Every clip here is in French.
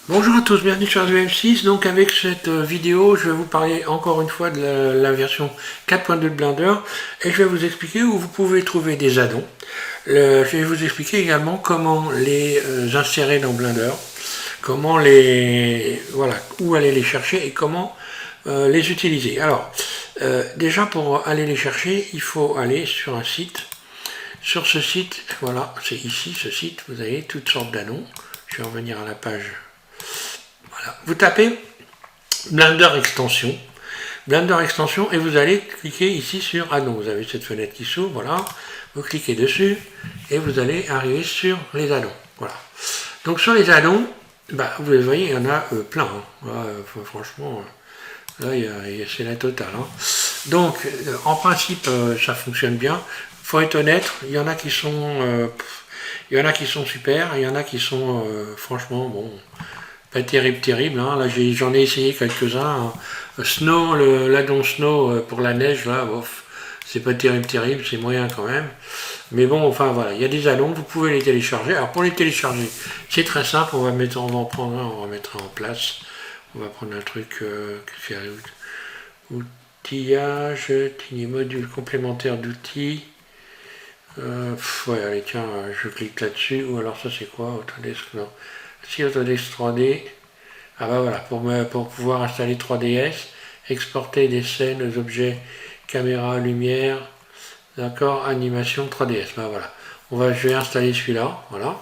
Bonjour à tous, bienvenue sur ASUM6. Donc avec cette vidéo, je vais vous parler encore une fois de la version 4.2 de Blender et je vais vous expliquer où vous pouvez trouver des add-ons. Je vais vous expliquer également comment les insérer dans Blender, comment les voilà, où aller les chercher et comment les utiliser. Alors déjà pour aller les chercher, il faut aller sur un site. Sur ce site, voilà, c'est ici ce site, vous avez toutes sortes d'add-ons. Je vais revenir à la page. Voilà. Vous tapez Blender Extension, et vous allez cliquer ici sur add-ons. Vous avez cette fenêtre qui s'ouvre, voilà. Vous cliquez dessus et vous allez arriver sur les add-ons. Voilà. Donc sur les add-ons, bah, vous voyez, il y en a plein. Hein. Là, franchement, là, c'est la totale. Hein. Donc, en principe, ça fonctionne bien. Faut être honnête, il y en a qui sont super, il y en a qui sont franchement bon, pas terrible. Hein. Là, j'en ai essayé quelques-uns. Hein. Snow, l'addon Snow pour la neige, là, bof, c'est pas terrible, c'est moyen quand même. Mais bon, enfin voilà, il y a des add-ons, vous pouvez les télécharger. Alors pour les télécharger, c'est très simple, on va en prendre un, on va mettre un en place. On va prendre un truc qui fait outillage, module complémentaire d'outils. Ouais, allez, tiens, je clique là-dessus, ou alors ça c'est quoi? Autodesk, non. Si Autodesk 3D, ah bah voilà, pour pouvoir installer 3DS, exporter des scènes, des objets, caméra, lumière, d'accord, animation 3DS, bah voilà. Je vais installer celui-là, voilà.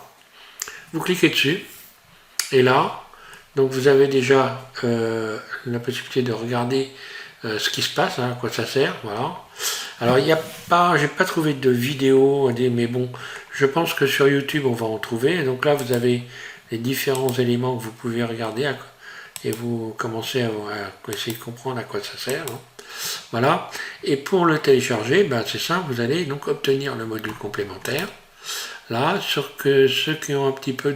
Vous cliquez dessus, et là, donc vous avez déjà la possibilité de regarder ce qui se passe, hein, à quoi ça sert, voilà. Alors il n'y a pas, j'ai pas trouvé de vidéo, mais bon, je pense que sur YouTube on va en trouver. Donc là vous avez les différents éléments que vous pouvez regarder et vous commencez à essayer de comprendre à quoi ça sert. Hein. Voilà. Et pour le télécharger, ben, c'est simple, vous allez donc obtenir le module complémentaire. Là, sur que ceux qui ont un petit peu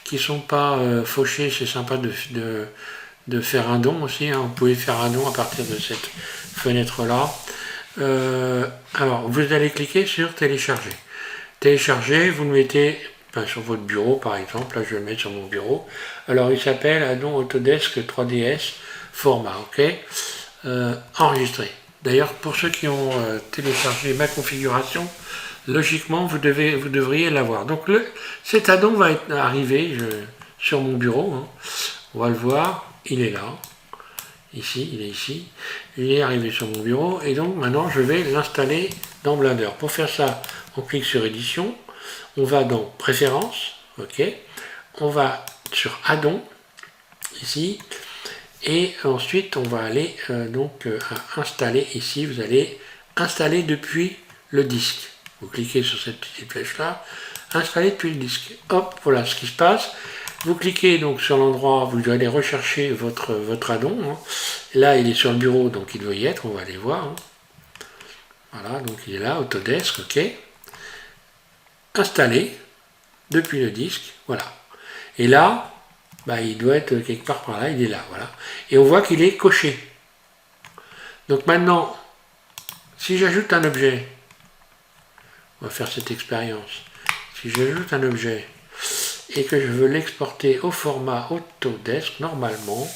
qui sont pas fauchés, c'est sympa de faire un don aussi. Hein. Vous pouvez faire un don à partir de cette fenêtre là. Alors, vous allez cliquer sur télécharger. Télécharger, vous le mettez sur votre bureau par exemple. Là, je vais le mettre sur mon bureau. Alors, il s'appelle addon Autodesk 3DS format. Ok. Enregistré. D'ailleurs, pour ceux qui ont téléchargé ma configuration, logiquement, vous devriez l'avoir. Donc, cet addon va arriver sur mon bureau. Hein. On va le voir. Il est là. Ici, il est ici. Il est arrivé sur mon bureau. Et donc, maintenant, je vais l'installer dans Blender. Pour faire ça, on clique sur Édition. On va dans Préférences. OK. On va sur Addon. Ici. Et ensuite, on va aller à installer. Ici, vous allez installer depuis le disque. Vous cliquez sur cette petite flèche-là. Installer depuis le disque. Hop, voilà ce qui se passe. Vous cliquez donc sur l'endroit, vous allez rechercher votre addon. Hein. Là, il est sur le bureau, donc il doit y être, on va aller voir. Hein. Voilà, donc il est là, Autodesk, OK. Installé depuis le disque, voilà. Et là, bah, il doit être quelque part par là, il est là, voilà. Et on voit qu'il est coché. Donc maintenant, si j'ajoute un objet, on va faire cette expérience. Si j'ajoute un objet et que je veux l'exporter au format Autodesk, normalement,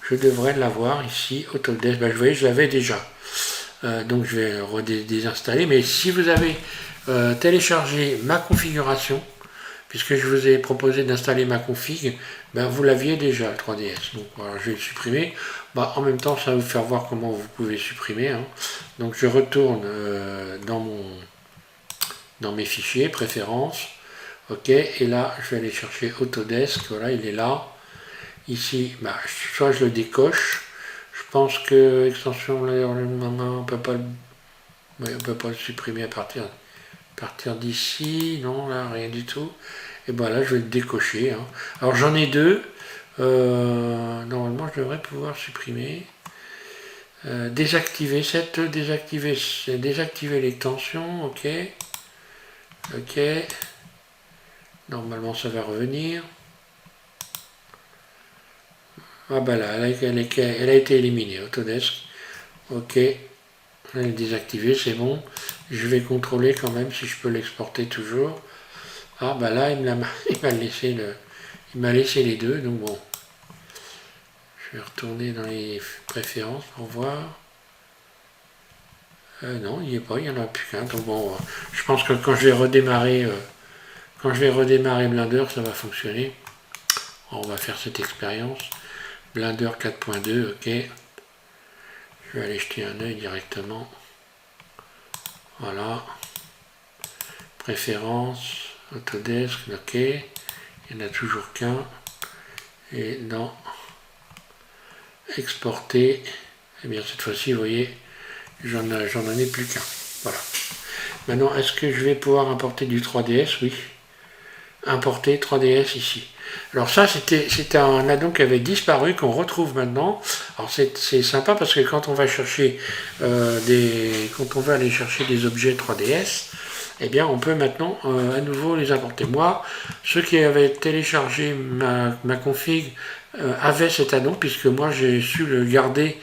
je devrais l'avoir ici, Autodesk. Ben, vous voyez, je l'avais déjà. Donc je vais redésinstaller. Mais si vous avez téléchargé ma configuration, puisque je vous ai proposé d'installer ma config, ben, vous l'aviez déjà, le 3DS. Donc voilà, je vais le supprimer. Ben, en même temps, ça va vous faire voir comment vous pouvez supprimer. Hein. Donc je retourne dans mes fichiers, préférences. OK, et là, je vais aller chercher Autodesk. Voilà, il est là. Ici, bah, soit je le décoche. Je pense que extension, on peut pas le supprimer à partir d'ici. Non, là, rien du tout. Et ben là, je vais le décocher. Hein. Alors, j'en ai deux. Normalement, je devrais pouvoir supprimer. Désactiver désactiver l'extension. OK. OK. Normalement, ça va revenir. Ah bah là, elle a été éliminée, Autodesk. OK. Elle est désactivée, c'est bon. Je vais contrôler quand même si je peux l'exporter toujours. Ah bah là, il m'a laissé Il m'a laissé les deux, donc bon. Je vais retourner dans les préférences pour voir. Non, il n'y est pas, il n'y en a plus qu'un. Donc bon, je pense que quand je vais redémarrer, Blender, ça va fonctionner. On va faire cette expérience. Blender 4.2, ok. Je vais aller jeter un œil directement. Voilà. Préférences, Autodesk, ok. Il n'y en a toujours qu'un. Et dans exporter, eh bien cette fois-ci, vous voyez, j'en ai plus qu'un. Voilà. Maintenant, est-ce que je vais pouvoir importer du 3DS? Oui. Importer 3DS ici. Alors ça, c'était un addon qui avait disparu, qu'on retrouve maintenant. Alors c'est sympa parce que quand on va chercher quand on va aller chercher des objets 3DS, eh bien on peut maintenant à nouveau les importer. Moi, ceux qui avaient téléchargé ma config avaient cet addon, puisque moi j'ai su le garder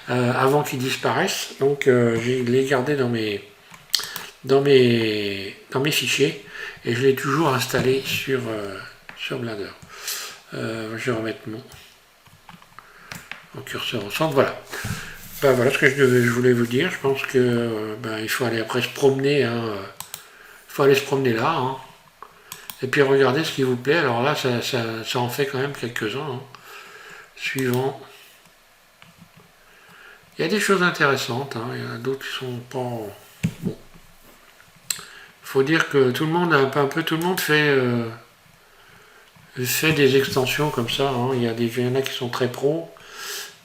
avant qu'il disparaisse. Donc je l'ai gardé dans mes fichiers et je l'ai toujours installé sur Blender. Je vais remettre mon curseur au centre. Voilà. Ben, voilà ce que je voulais vous dire. Je pense que il faut aller après se promener. Il faut aller se promener là. Hein. Et puis regarder ce qui vous plaît. Alors là, ça en fait quand même quelques-uns. Hein. Suivant. Il y a des choses intéressantes. Hein. Il y en a d'autres qui sont pas... Bon. Il faut dire que tout le monde, un peu tout le monde fait des extensions comme ça. Hein. Il y en a qui sont très pros,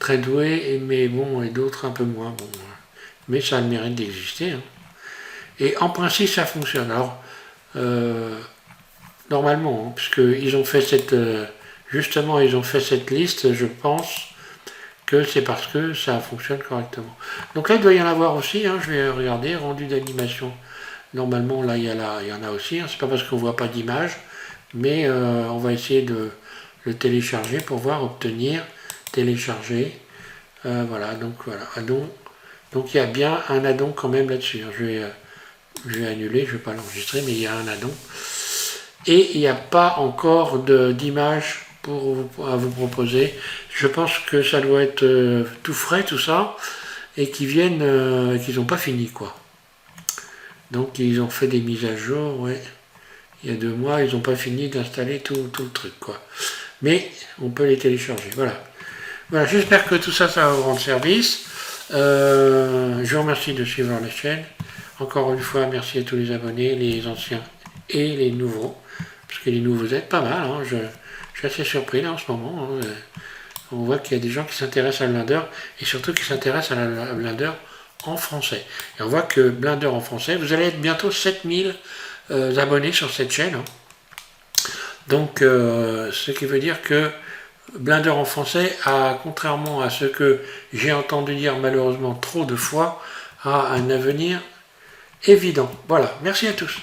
très doués, mais bon, et d'autres un peu moins. Bon. Mais ça a le mérite d'exister. Hein. Et en principe, ça fonctionne. Alors, normalement, hein, puisqu'ils ont fait justement, ils ont fait cette liste, je pense que c'est parce que ça fonctionne correctement. Donc là, il doit y en avoir aussi. Hein, je vais regarder, rendu d'animation. Normalement, là, il y en a aussi. Hein, c'est pas parce qu'on voit pas d'image, mais on va essayer de le télécharger pour voir obtenir, télécharger. Voilà, donc voilà, addon. Donc il y a bien un addon quand même là-dessus. Je vais annuler, je ne vais pas l'enregistrer, mais il y a un addon. Et il n'y a pas encore d'image à vous proposer. Je pense que ça doit être tout frais, tout ça, et qu'ils n'ont pas fini, quoi. Donc ils ont fait des mises à jour, ouais. Il y a 2 mois, ils n'ont pas fini d'installer tout le truc, quoi. Mais on peut les télécharger, voilà. Voilà, j'espère que tout ça, ça va vous rendre service. Je vous remercie de suivre la chaîne. Encore une fois, merci à tous les abonnés, les anciens et les nouveaux. Parce que les nouveaux êtes pas mal, hein. Je suis assez surpris là en ce moment. Hein. On voit qu'il y a des gens qui s'intéressent à Blender et surtout qui s'intéressent à Blender en français. Et on voit que Blender en français, vous allez être bientôt 7000 abonnés sur cette chaîne. Hein. Donc, ce qui veut dire que Blender en français, contrairement à ce que j'ai entendu dire malheureusement trop de fois, a un avenir évident. Voilà, merci à tous.